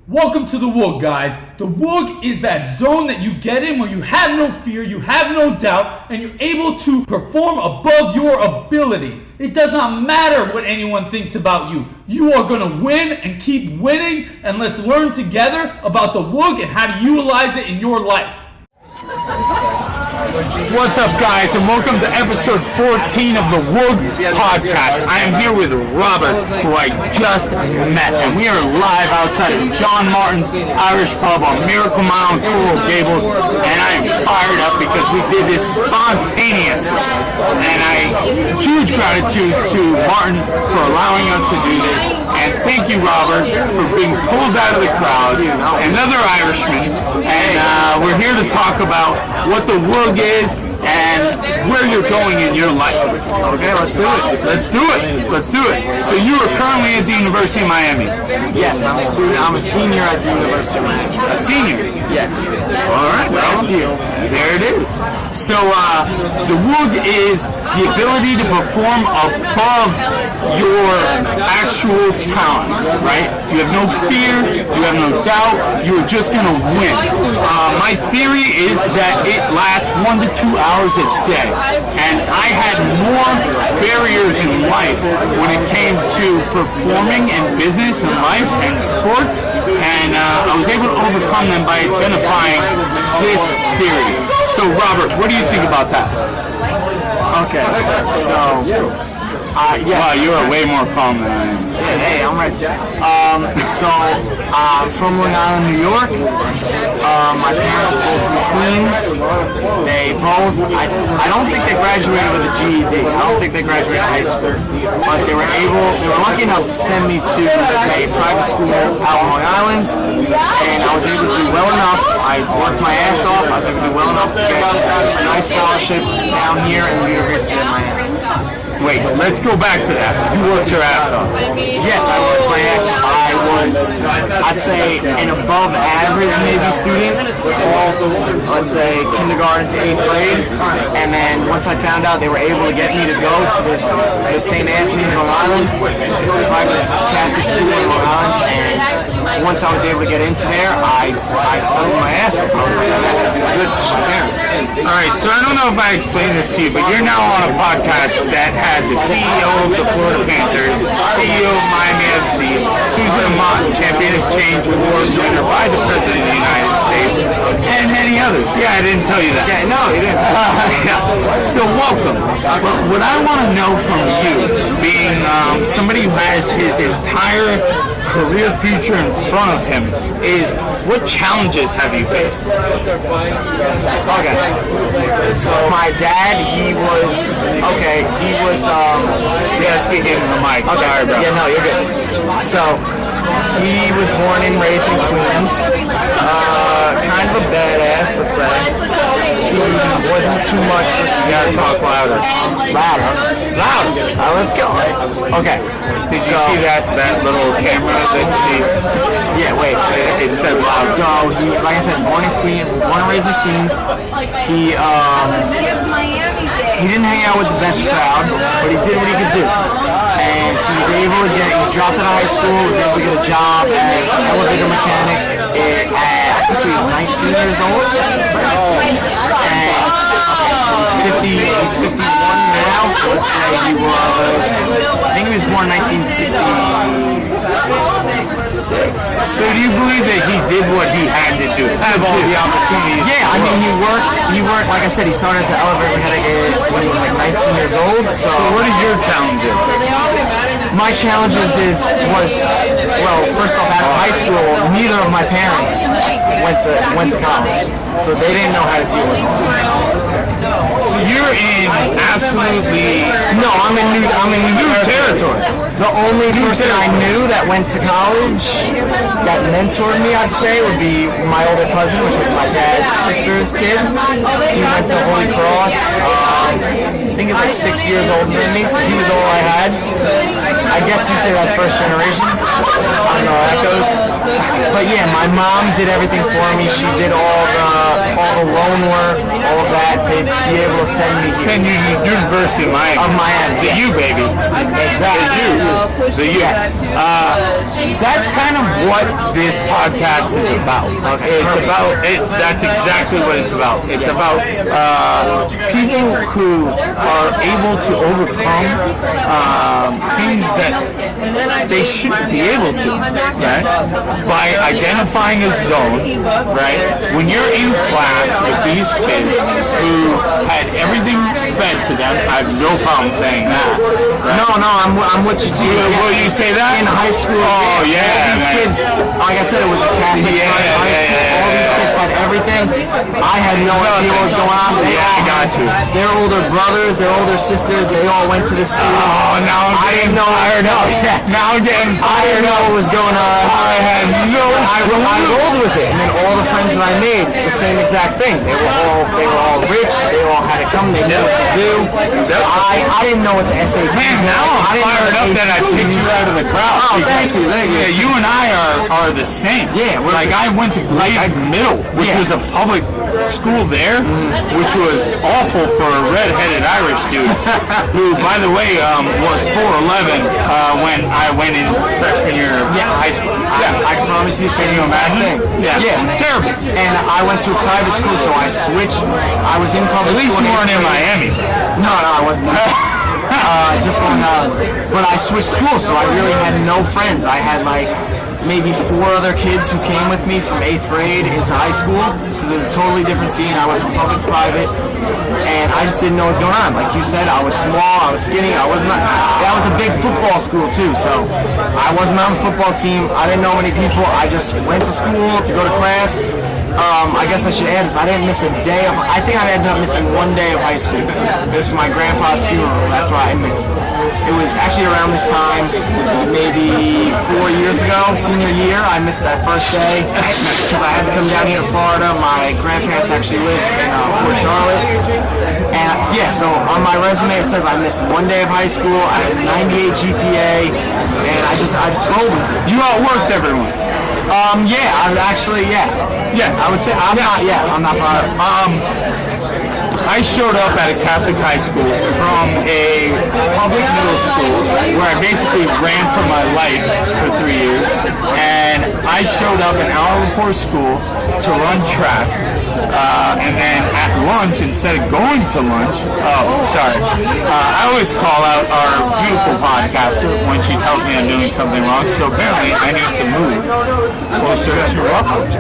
Welcome to the WUG, guys. The WUG is that zone that you get in where you have no fear, you have no doubt, and you're able to perform above your abilities. It does not matter what anyone thinks about you. You are going to win and keep winning, and let's learn together about the WUG and how to utilize it in your life. What's up, guys, and welcome to episode 14 of the WUG podcast. I am here with Robert, who I just met, and we are live outside of John Martin's Irish Pub on Miracle Mile in Coral Gables, and I am fired up because we did this spontaneously, and huge gratitude to Martin for allowing us to do this, and thank you, Robert, for being pulled out of the crowd, another Irishman, and we're here to talk about what the WUG is and where you're going in your life. Okay, let's do it. Let's do it. Let's do it. So you are currently at the University of Miami. Yes, I'm a student. I'm a senior at the University of Miami. A senior? Yes. All right. Last year. There it is. So the WUG is the ability to perform above your actual talents, right? You have no fear. You have no doubt. You're just going to win. My theory is that it lasts 1 to 2 hours a day, and I had more barriers in life when it came to performing in business and life and sports, and I was able to overcome them by identifying this theory. So Robert, what do you think about that? Okay, so yes. Wow, you are way more calm than I am. Yeah, hey, I'm right. From Long Island, New York. My parents are both from Queens. They both, I don't think they graduated with a GED. I don't think they graduated high school. But they were lucky enough to send me to a private school out on Long Island. And I was able to do well enough. I worked my ass off. I was able to do well enough to get a nice scholarship down here in the University of Miami. Wait, let's go back to that. You worked your ass off. Yes, I worked my ass off. I was, I'd say, an above average maybe student, all let's say kindergarten to 8th grade. And then once I found out they were able to get me to go to this St. Anthony's Long Island, it's a private Catholic school in Long Island, and once I was able to get into there, I studied my ass off. I was like, I have to do good for my parents. Alright, so I don't know if I explained this to you, but you're now on a podcast that had the CEO of the Florida Panthers, CEO of Miami FC, Susan Amott, Champion of Change Award winner by the President of the United States, and many others. Yeah, I didn't tell you that. Yeah, no, you didn't. Yeah. So welcome. But what I want to know from you, being somebody who has his entire career future in front of him, is what challenges have you faced? Okay. So my dad, he was speaking in the mic. Okay. Sorry, bro. Yeah, no, you're good. So he was born and raised in Queens. Kind of a badass, let's say. He wasn't too much. You gotta talk louder. Louder. Let's go. Okay. Did you see that little camera that she? Yeah, wait. It said loud. So he, like I said, born and raised in Queens. He didn't hang out with the best crowd, but he did what he could do. And he was able to he dropped out of high school, was able to get a job as an elevator mechanic at, I think he was 19 years old. And he's 51 now, so let's say I think he was born 1966. So do you believe that he did what he had to do? Have all the opportunities? Yeah, I mean, he worked, like I said, he started as an elevator mechanic when he was like 19 years old. So what are your challenges? My challenges well, first off, out of high school, neither of my parents went to college, so they didn't know how to deal with it. So you're in absolutely I'm in new territory. The only person I knew that went to college that mentored me, I'd say, would be my older cousin, which was my dad's sister's kid. He went to Holy Cross. I think he's like 6 years older than me, so he was all I had. I guess you say that's first generation. I don't know how that goes. But yeah, my mom did everything for me. She did all the loan work, all of that to be able to send you to the University of Miami. The U, baby. Exactly. The U. Yes. That's kind of what this podcast is about. Okay. It's about it. That's exactly what it's about. It's about people who are able to overcome things that they shouldn't be able to, right? By identifying a zone, right? When you're in class with these kids who had everything fed to them, I have no problem saying that. Right? No, I'm with you too. Will you say that? In high school. Oh, yeah. All these kids, like I said, it was a Catholic high school. All these kids had everything. I had no idea what was going on. I got you. Their older brothers, their older sisters, they all went to the school. Oh, now I didn't know. Now I'm getting I didn't know what was going on. I had no I rolled with it, and then all the friends that I made, the same exact thing. They were all rich. They all had to come. They knew what to do. I didn't know what the SAT. Man, now I'm fired up that I picked you out of the crowd. Oh, thank you. Yeah, you and I are the same. Yeah, like I went to Glades Middle, which was a public school there, which was awful for a red-headed Irish dude, who, by the way, was 4'11" when I went in freshman year of high school. I promise you. Can you imagine? Yeah, terrible. And I went to a private school, so I switched. I was in public At least school. you weren't in Miami. No, I wasn't. Just on, but I switched schools, so I really had no friends. I had like maybe 4 other kids who came with me from 8th grade into high school because it was a totally different scene. I went from public to private, and I just didn't know what was going on. Like you said, I was small, I was skinny, I wasn't. That was a big football school too, so I wasn't on the football team. I didn't know many people. I just went to school to go to class. I guess I should add this. I didn't miss a day of. I think I ended up missing 1 day of high school. It was for my grandpa's funeral. That's why I missed. It was actually around this time, maybe 4 years ago, senior year. I missed that first day because I had to come down here to Florida. My grandparents actually live in Port Charlotte. And so on my resume it says I missed 1 day of high school. I had a 98 GPA, and I just rolled with it. You outworked everyone. I would say I'm not proud. I showed up at a Catholic high school from a public middle school where I basically ran for my life for 3 years, and I showed up an hour before school to run track. And then at lunch, instead of going to lunch, I always call out our beautiful podcaster when she tells me I'm doing something wrong, so apparently I need to move closer to Rockland.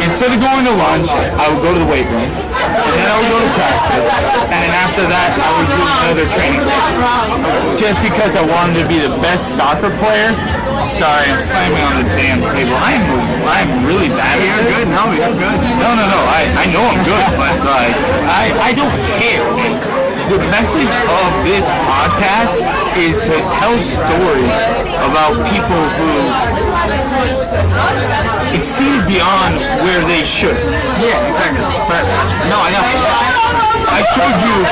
Instead of going to lunch, I would go to the weight room, and then I would go to practice, and then after that, I would do another training session. Just because I wanted to be the best soccer player. Sorry, I'm slamming on the damn table. I'm really bad at You're good. No, you're good. No. I know I'm good, but like, I don't care. The message of this podcast is to tell stories about people who exceed beyond where they should. Yeah, exactly. But, no, I know. I showed you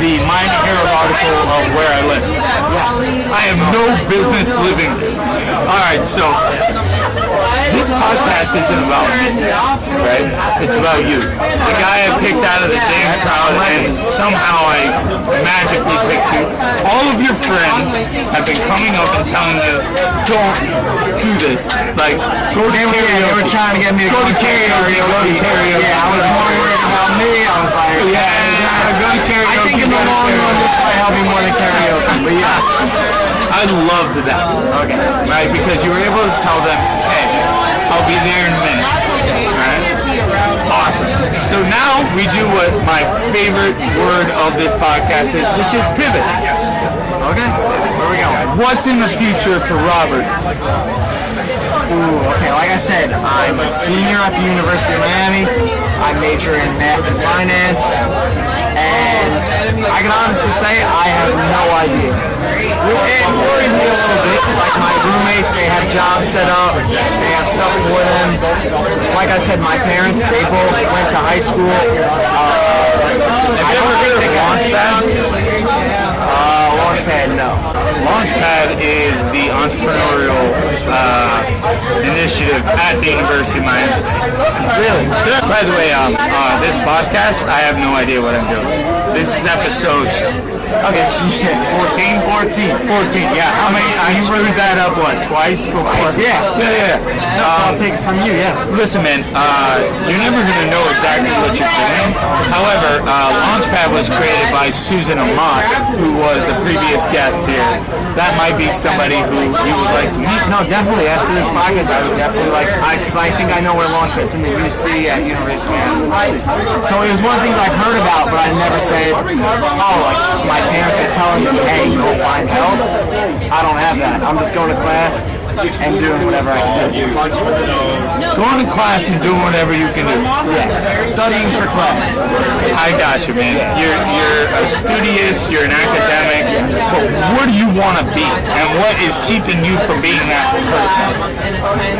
the Miami Herald article of where I live. Yes. I have no business living there. Alright, so this podcast isn't about me, right? It's about you. The guy I picked out of the damn crowd, and somehow I magically picked you. All of your friends have been coming up and telling you, don't do this. Like, go to karaoke. They were trying to get me to go to karaoke. Yeah, I was more worried about me. I was like, go to karaoke. I think in the long run this might help me more than karaoke. But yeah, I loved that. Okay. Right? Because you were able to tell them, hey, I'll be there in a minute. Right? Awesome. So now we do what my favorite word of this podcast is, which is pivot. Okay. Where we going? What's in the future for Robert? Ooh, okay, like I said, I'm a senior at the University of Miami. I major in math and finance, and I can honestly say I have no idea. It worries me a little bit. Like my roommates, they have jobs set up, they have stuff for them. Like I said, my parents, they both went to high school. I don't think they Launchpad? Launchpad, no. Launchpad is the entrepreneurial initiative at the University of Miami. Really? By the way, this podcast, I have no idea what I'm doing. This is episode Okay, so yeah, 14, yeah. How many? you brought that up, what, twice before? Yeah. No, I'll take it from you, yes. Listen, man, you're never going to know exactly what you're doing. However, Launchpad was created by Susan Amott, who was a previous guest here. That might be somebody who you would like to meet. No, definitely. After this podcast, I would definitely like, because I think I know where Launchpad's in the UC at University of Miami. So it was one of the things I've heard about, but I never said, oh, like my parents are telling me, hey, go find help. I don't have that. I'm just going to class and doing whatever I can do. Going to class and doing whatever you can do. Yes, studying for class. I got you, man. You're a studious, you're an academic, but what do you want to be? And what is keeping you from being that person?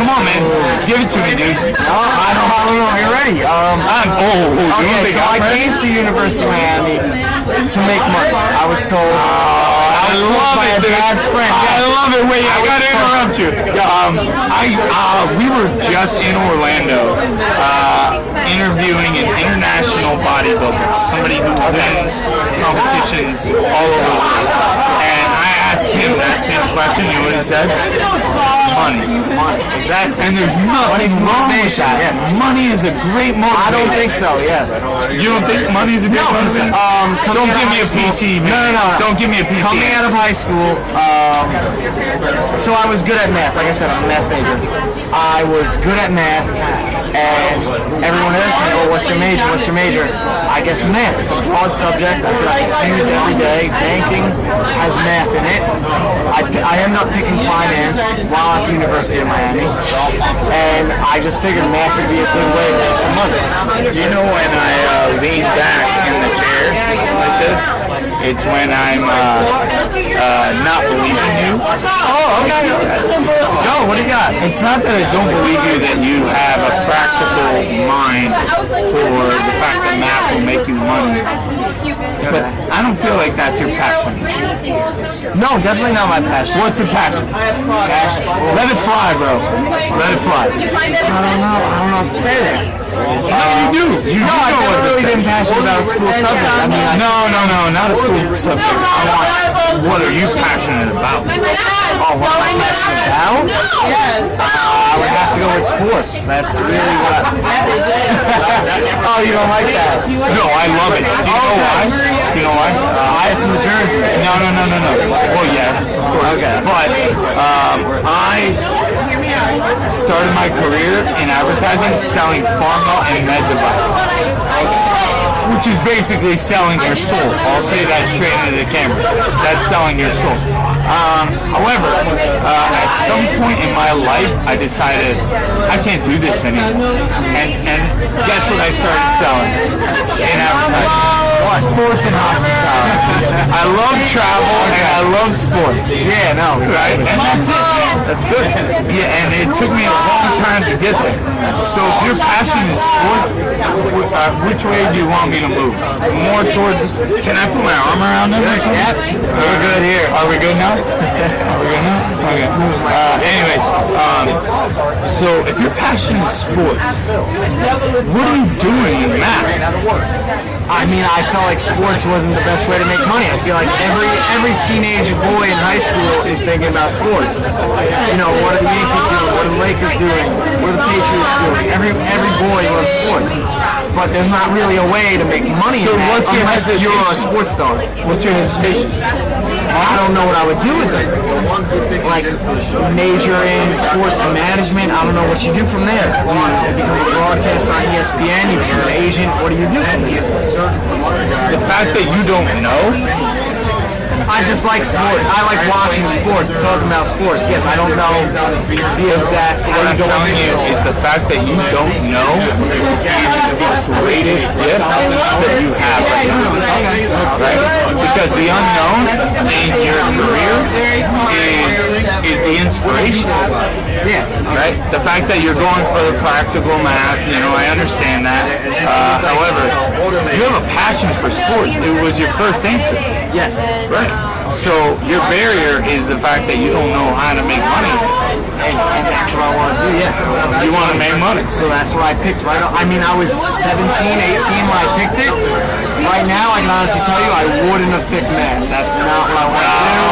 Come on, man. Give it to me, dude. I don't know. You're ready. Okay, so I came to University of Miami to make money. I was told. I love it, dude. Dad's friend. I love it. Wait, I gotta interrupt you. We were just in Orlando interviewing an international bodybuilder, somebody who wins competitions all over the world. And I asked him that same question. You know what he said? Money. Exactly. And there's nothing wrong with that. Yes. Money is a great motivator. I don't think so. Yeah. You don't think money is a great motivator? Don't give me a PC, man. No. Don't give me a PC. Coming out of high school, so I was good at math. Like I said, I'm a math major. I was good at math, and everyone asked me, "Oh, what's your major? What's your major?" I guess math. It's a broad subject. I feel like it's used every day. Banking has math in it. I ended up picking finance while at the University of Miami, and I just figured math would be a good way to make some money. Do you know when I lean back in the chair like this? It's when I'm not believing you. Oh, okay. Go, what do you got? It's not that I don't believe you that you have a practical mind for the fact that math will make you money. But I don't feel like that's your passion. No, definitely not my passion. What's the passion? Let it fly, bro. Let it fly. I don't know what to say there. You do. I've never really been passionate about a school subject. I mean, No, not a school subject. I want, what are you passionate about? Oh, what am I passionate about? I would have to go with sports. That's really what Oh, you don't like that? No, I love it. Do you know why? Do you know why? Bias in the jersey. No. Well, yes, of course. Okay. But I started my career in advertising selling pharma and med device, which is basically selling your soul. I'll say that straight into the camera. That's selling your soul. However, at some point in my life, I decided I can't do this anymore. And guess what I started selling in advertising? Sports and hospitality. I love travel and I love sports. Yeah, no. Right? And that's it. That's good. Yeah, and it took me a long time to get there. So if your passion is sports, which way do you want me to move? More towards... Can I put my arm around them or something? We're good here. Are we good now? Are we good now? Okay. Anyways, so if your passion is sports, what are you doing in math? I mean, I felt like sports wasn't the best way to make money. I feel like every teenage boy in high school is thinking about sports. You know, what are the Yankees doing? What are the Lakers doing? What are the Patriots doing? Every boy loves sports. But there's not really a way to make money So in that what's your unless hesitation? you're a sports star. What's your hesitation? I don't know what I would do with it. Like, major in sports management, I don't know what you do from there. You become a broadcaster on ESPN, you become an agent, what do you do from there? The fact that you don't know, I just like sport. I like watching sports, talking about sports. Yes, I don't know the exact. what I'm telling you is the fact that you don't know is the greatest gift that you have right now. Right? Because the unknown in your career is the inspiration. Yeah. Right? The fact that you're going for the practical math, you know, I understand that. However, you have a passion for sports. It was your first answer. Yes. Right. So your barrier is the fact that you don't know how to make money. and that's what I want to do. Yes, You want to make money. So that's what I picked. Right. I mean, I was 17, 18 when I picked it. Right now, I can honestly tell you, I wouldn't have picked math. That's not what I want to do.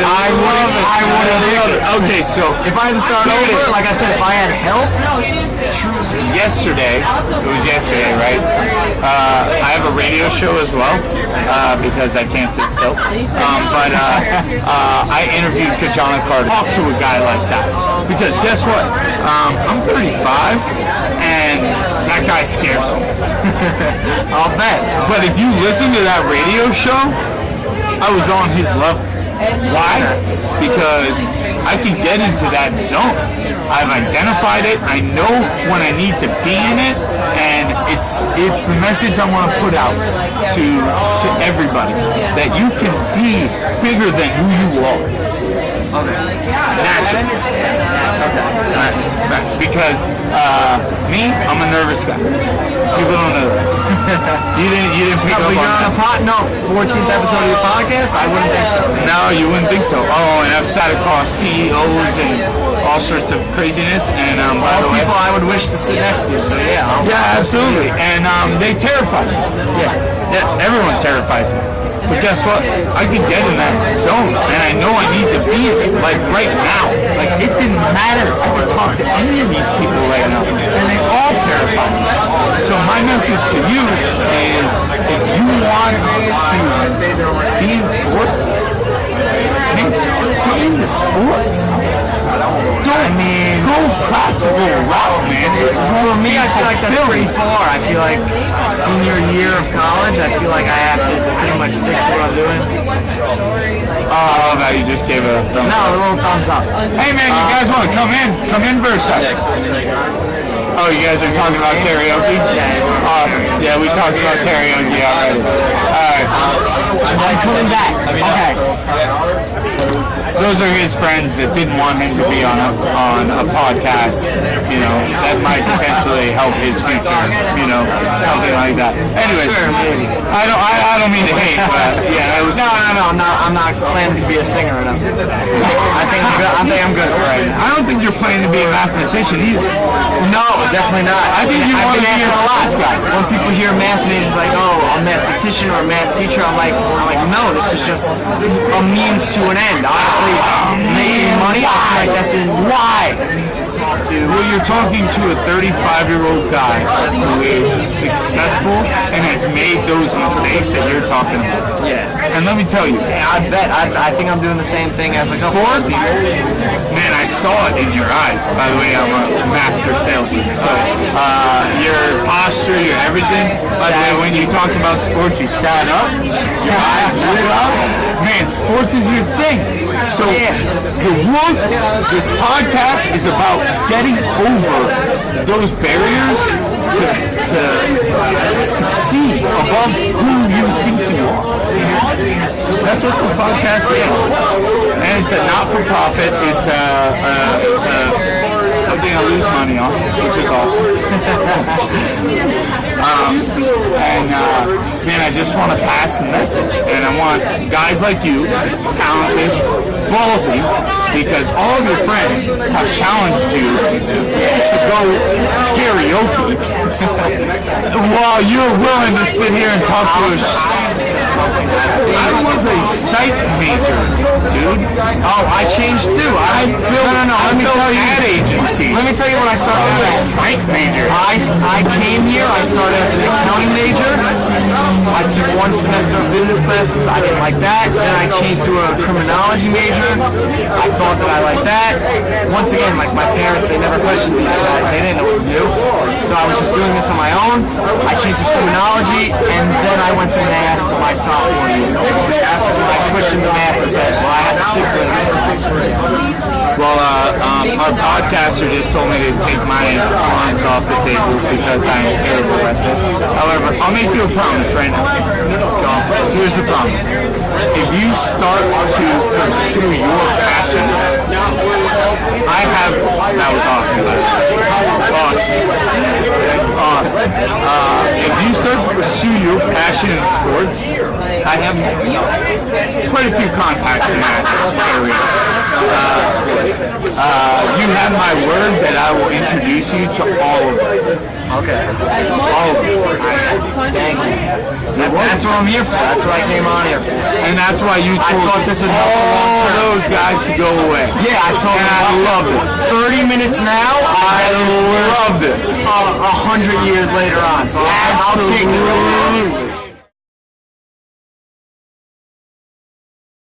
I wouldn't pick it. Okay, so If I had to start over, like I said, if I had help, yesterday, it was yesterday, right? I have a radio show as well, because I can't sit still. But I interviewed Kajana Carter. Talk to a guy like that. Because guess what? I'm 35, and that guy scares me. I'll bet. But if you listen to that radio show, I was on his level. Why? Because I can get into that zone. I've identified it. I know when I need to be in it, and it's the message I want to put out to everybody that you can be bigger than who you are. Naturally. Right. Because me, I'm a nervous guy. People don't know that. You didn't pick up on that. No, 14th episode of your podcast? I wouldn't think so. No, you wouldn't think so. Oh, and I've sat across CEOs and all sorts of craziness. And by the way, people I would wish to sit next to. So yeah, yeah, absolutely. And they terrify me. Yeah, everyone terrifies me. But guess what? I can get in that zone, and I know I need to be in it, like right now. Like, it didn't matter. I could talk to any of these people right now, and they all terrify me. So my message to you is, if you want to be in sports, get into sports. Go practical route, man. For me, I feel like that's pretty far. I feel like senior year of college, I feel like I have to pretty much stick to what I'm doing. Oh, no, you just gave a thumbs up. No, a little thumbs up. Hey, man, you guys want to come in for a second? Oh, you guys are talking about karaoke? Yeah. Awesome. Yeah, we talked about karaoke already. Alright. I'm coming back. Okay. Those are his friends that didn't want him to be on a podcast, you know, that might potentially help his future, you know, something like that. Anyway, I don't mean to hate, but yeah, that was... No, I'm not planning to be a singer or nothing. I think I'm good for right now. I don't think you're planning to be a mathematician either. No, definitely not. I think you want to be a lot. sports guy. When people hear math majors like, oh, a mathematician or a math teacher, I'm like, no, this is just a means to an end. Honestly, making money, I feel like that's in why. Well, you're talking to a 35-year-old guy who is successful and has made those mistakes that you're talking about. Yeah. And let me tell you, I bet. I think I'm doing the same thing as a couple of people. Man, I saw it in your eyes. By the way, I'm a master salesman. So, your posture, your everything. By the way, when you talked about sports, you sat up. Your eyes lit up. Man, sports is your thing. So, the WUG, this podcast is about getting over those barriers to succeed above who you think you are. That's what this podcast is. And it's a not-for-profit. It's something I lose money on, which is awesome. Man, I just want to pass the message. And I want guys like you, talented, ballsy, because all of your friends have challenged you to go karaoke while you're willing to sit here and talk to us. I was a psych major, dude. Oh, I changed too. No. Let me tell you. Ad agency. Let me tell you when I started as a psych major. I came here. I started as an accounting major. I took one semester of business classes. I didn't like that. Then I changed to a criminology major. I thought that I liked that. Once again, like my parents, they never questioned me. They didn't know what to do. So I was just doing this on my own. I changed to criminology, and then I went to math for my sophomore year. So I switched into math and said, well, I have to stick to it. Well, our podcaster just told me to take my arms off the table because I am terrible at this. However, I'll make you a promise right now. Here's the promise. If you start to pursue your passion, that was awesome. Awesome. If you start to pursue your passion in sports, I have quite a few contacts in that area. You have my word that I will introduce you to all of them. Okay. All of them. Thank you. That's what I'm here for. That's what I came on here for. And that's why you I told thought this would help a long all term. those guys to go away. Yeah, I told And them. I loved it. 30 minutes now. I loved it. 100 years later on. So I'll take it. Absolutely.